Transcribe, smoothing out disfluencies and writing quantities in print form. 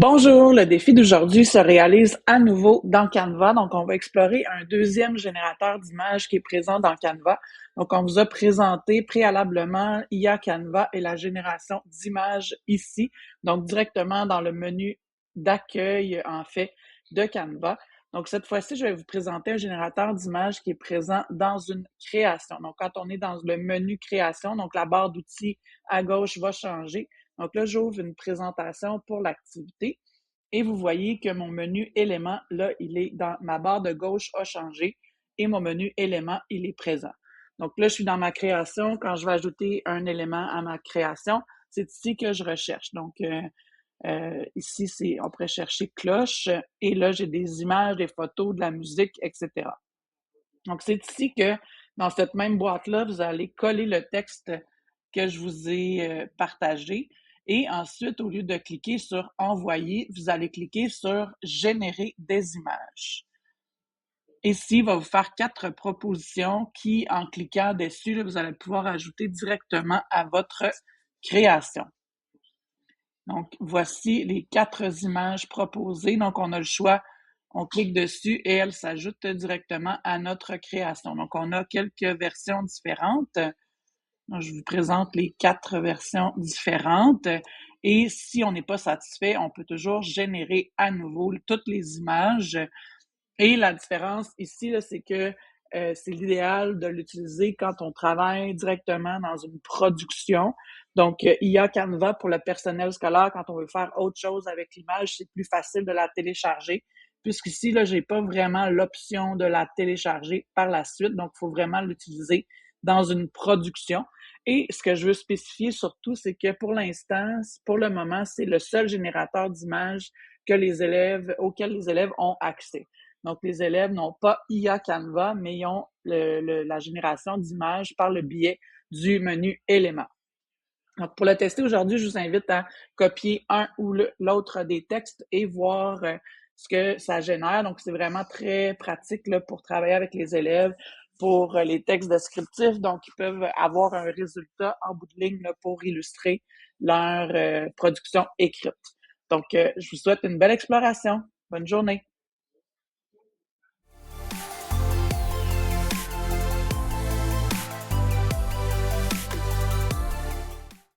Bonjour, le défi d'aujourd'hui se réalise à nouveau dans Canva. Donc, on va explorer un deuxième générateur d'images qui est présent dans Canva. Donc, on vous a présenté préalablement IA Canva et la génération d'images ici. Donc, directement dans le menu d'accueil, en fait, de Canva. Donc, cette fois-ci, je vais vous présenter un générateur d'images qui est présent dans une création. Donc, quand on est dans le menu création, donc la barre d'outils à gauche va changer. Donc là, j'ouvre une présentation pour l'activité et vous voyez que mon menu éléments, là, il est dans ma barre de gauche a changé et mon menu éléments, il est présent. Donc là, je suis dans ma création. Quand je vais ajouter un élément à ma création, c'est ici que je recherche. Donc, ici, on pourrait chercher cloche et là, j'ai des images, des photos, de la musique, etc. Donc, c'est ici que dans cette même boîte-là, vous allez coller le texte que je vous ai partagé. Et ensuite, au lieu de cliquer sur Envoyer, vous allez cliquer sur Générer des images. Ici, il va vous faire 4 propositions qui, en cliquant dessus, là, vous allez pouvoir ajouter directement à votre création. Donc, voici les 4 images proposées. Donc, on a le choix, on clique dessus et elles s'ajoutent directement à notre création. Donc, on a quelques versions différentes. Donc, je vous présente les 4 versions différentes. Et si on n'est pas satisfait, on peut toujours générer à nouveau toutes les images. Et la différence ici, c'est que c'est l'idéal de l'utiliser quand on travaille directement dans une production. Donc, IA Canva pour le personnel scolaire, quand on veut faire autre chose avec l'image, c'est plus facile de la télécharger. Puisqu'ici, là, j'ai pas vraiment l'option de la télécharger par la suite. Donc, il faut vraiment l'utiliser dans une production. Et ce que je veux spécifier surtout, c'est que pour l'instant, pour le moment, c'est le seul générateur d'images auquel les élèves ont accès. Donc, les élèves n'ont pas IA Canva, mais ils ont la génération d'images par le biais du menu éléments. Donc, pour le tester aujourd'hui, je vous invite à copier un ou l'autre des textes et voir ce que ça génère. Donc, c'est vraiment très pratique là, pour travailler avec les élèves, pour les textes descriptifs. Donc, ils peuvent avoir un résultat en bout de ligne là, pour illustrer leur production écrite. Donc, je vous souhaite une belle exploration. Bonne journée.